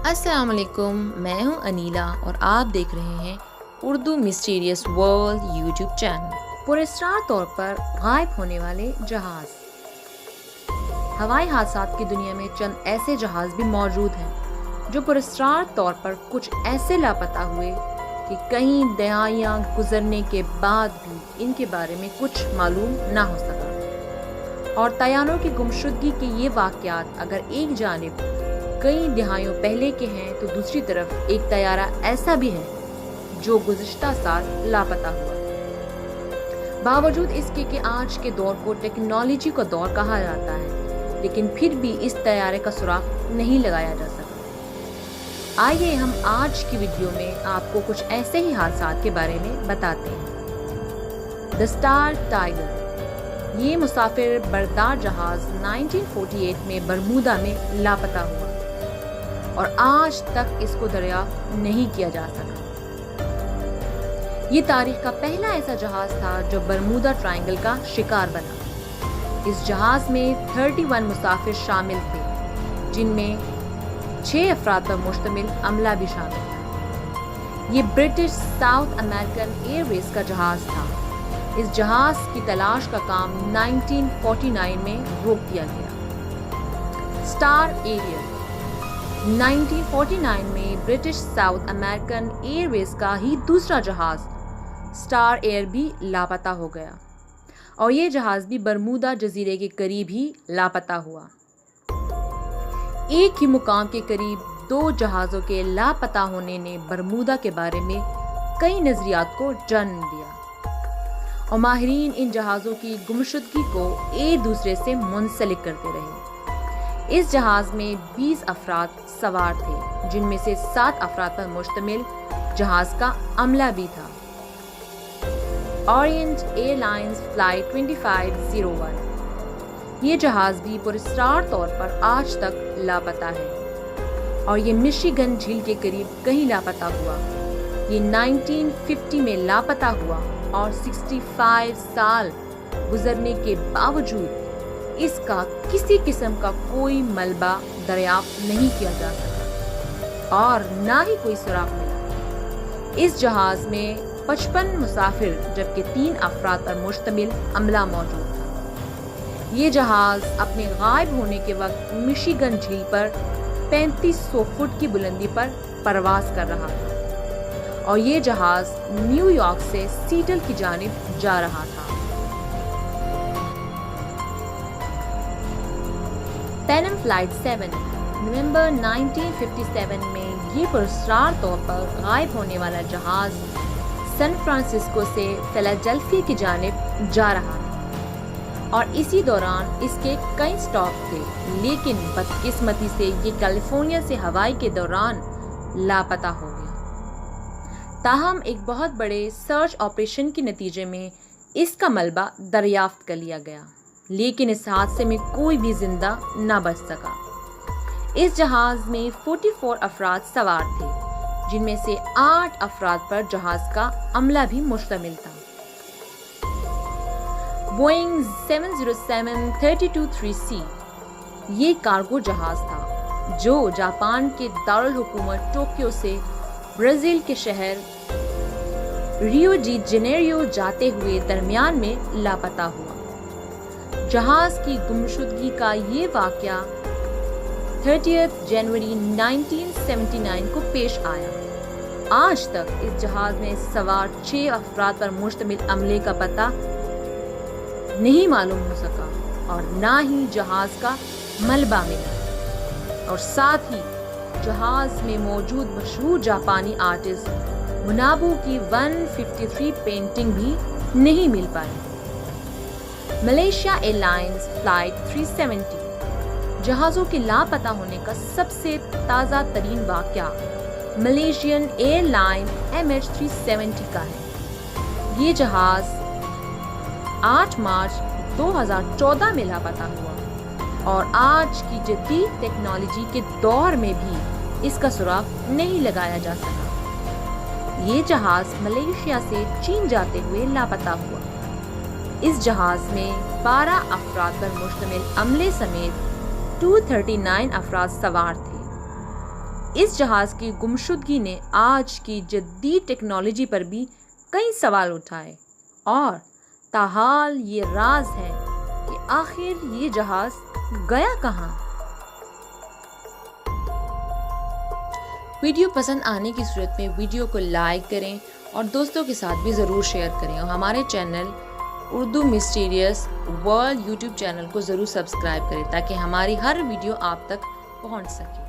السلام علیکم، میں ہوں انیلا اور آپ دیکھ رہے ہیں اردو مسٹیریس ورلڈ یوٹیوب چینل۔ پراسرار طور پر غائب ہونے والے جہاز۔ ہوائی حادثات کی دنیا میں چند ایسے جہاز بھی موجود ہیں جو پراسرار طور پر کچھ ایسے لاپتہ ہوئے کہ کئی دہائیاں گزرنے کے بعد بھی ان کے بارے میں کچھ معلوم نہ ہو سکا۔ اور طیاروں کی گمشدگی کے یہ واقعات اگر ایک جانب کئی دہائیوں پہلے کے ہیں تو دوسری طرف ایک طیارہ ایسا بھی ہے جو گزشتہ سال لاپتہ ہوا۔ باوجود اس کے کہ آج کے دور کو ٹیکنالوجی کا دور کہا جاتا ہے، لیکن پھر بھی اس طیارے کا سراغ نہیں لگایا جا سکا۔ آئیے ہم آج کی ویڈیو میں آپ کو کچھ ایسے ہی حادثات کے بارے میں بتاتے ہیں۔ دی اسٹار ٹائیگر، یہ مسافر بردار جہاز 1948 میں برمودا میں لاپتہ ہوا اور آج تک اس کو دریافت نہیں کیا جا سکا۔ یہ تاریخ کا پہلا ایسا جہاز تھا جو برمودا ٹرائنگل کا شکار بنا۔ اس جہاز میں 31 مسافر شامل تھے، جن میں 6 افراد پر مشتمل عملہ بھی شامل تھا۔ یہ برٹش ساؤتھ امریکن ایئر ویز کا جہاز تھا۔ اس جہاز کی تلاش کا کام 1949 میں روک دیا گیا۔ اسٹار ایریئر، 1949 میں برٹش ساؤتھ امریکن ایئر ویز کا ہی دوسرا جہاز اسٹار ایئر بھی لاپتہ ہو گیا، اور یہ جہاز بھی برمودا جزیرے کے قریب ہی لاپتہ ہوا۔ ایک ہی مقام کے قریب 2 جہازوں کے لاپتہ ہونے نے برمودا کے بارے میں کئی نظریات کو جنم دیا، اور ماہرین ان جہازوں کی گمشدگی کو ایک دوسرے سے منسلک کرتے رہے۔ اس جہاز میں 20 افراد سوار تھے، جن میں سے 7 افراد پر مشتمل جہاز کا عملہ بھی تھا۔ اورینٹ ایئر لائنز فلائٹ 2501، یہ جہاز بھی پراسرار طور پر آج تک لاپتہ ہے، اور یہ مشیگن جھیل کے قریب کہیں لاپتہ ہوا۔ یہ 1950 میں لاپتہ ہوا اور 65 سال گزرنے کے باوجود اس کا کسی قسم کا کوئی ملبہ دریافت نہیں کیا جا سکا، اور نہ ہی کوئی سراغ ملا۔ اس جہاز میں 55 مسافر جبکہ 3 افراد پر مشتمل عملہ موجود تھا۔ یہ جہاز اپنے غائب ہونے کے وقت مشیگن جھیل پر 3500 فٹ کی بلندی پر پرواز کر رہا تھا، اور یہ جہاز نیو یارک سے سیٹل کی جانب جا رہا تھا۔ پینم فلائٹ 7، نومبر 1957 میں یہ پراسرار طور پر غائب ہونے والا جہاز سان فرانسسکو سے فیلاڈیلفیا کی جانب جا رہا تھا، اور اسی دوران اس کے کئی سٹاپ تھے، لیکن بدقسمتی سے یہ کیلیفورنیا سے ہوائی کے دوران لاپتہ ہو گیا۔ تاہم ایک بہت بڑے سرچ آپریشن کے نتیجے میں اس کا ملبہ دریافت کر لیا گیا، لیکن اس حادثے میں کوئی بھی زندہ نہ بچ سکا۔ اس جہاز میں 44 افراد سوار تھے، جن میں سے 8 افراد پر جہاز کا عملہ بھی مشتمل تھا۔ بوئنگ 707-323C، یہ کارگو جہاز تھا جو جاپان کے دارالحکومت ٹوکیو سے برازیل کے شہر ریو ڈی جنیرو جاتے ہوئے درمیان میں لاپتہ ہوا۔ جہاز کی گمشدگی کا یہ واقعہ 30 جنوری 1979 کو پیش آیا۔ آج تک اس جہاز میں سوار 6 افراد پر مشتمل عملے کا پتہ نہیں معلوم ہو سکا، اور نہ ہی جہاز کا ملبہ ملا، اور ساتھ ہی جہاز میں موجود مشہور جاپانی آرٹسٹ منابو کی 153 پینٹنگ بھی نہیں مل پائی۔ ملیشیا ایئر لائنز فلائٹ 370، جہازوں کے لاپتہ ہونے کا سب سے تازہ ترین واقعہ ملیشین ایئر لائن MH370 کا ہے۔ یہ جہاز 8 مارچ 2014 میں لاپتہ ہوا، اور آج کی جدید ٹیکنالوجی کے دور میں بھی اس کا سراغ نہیں لگایا جا سکا۔ یہ جہاز ملیشیا سے چین جاتے ہوئے لاپتہ ہوا۔ اس جہاز میں 12 افراد پر مشتمل عملے سمیت 239 افراد سوار تھے۔ اس جہاز کی گمشدگی نے آج کی جدید ٹیکنالوجی پر بھی کئی سوال اٹھائے اور تاحال یہ راز ہے کہ آخر یہ جہاز گیا کہاں؟ ویڈیو پسند آنے کی صورت میں ویڈیو کو لائک کریں اور دوستوں کے ساتھ بھی ضرور شیئر کریں اور ہمارے channel Urdu مسٹیریس world YouTube channel کو ضرور سبسکرائب کریں تاکہ ہماری ہر ویڈیو آپ تک پہنچ سکے۔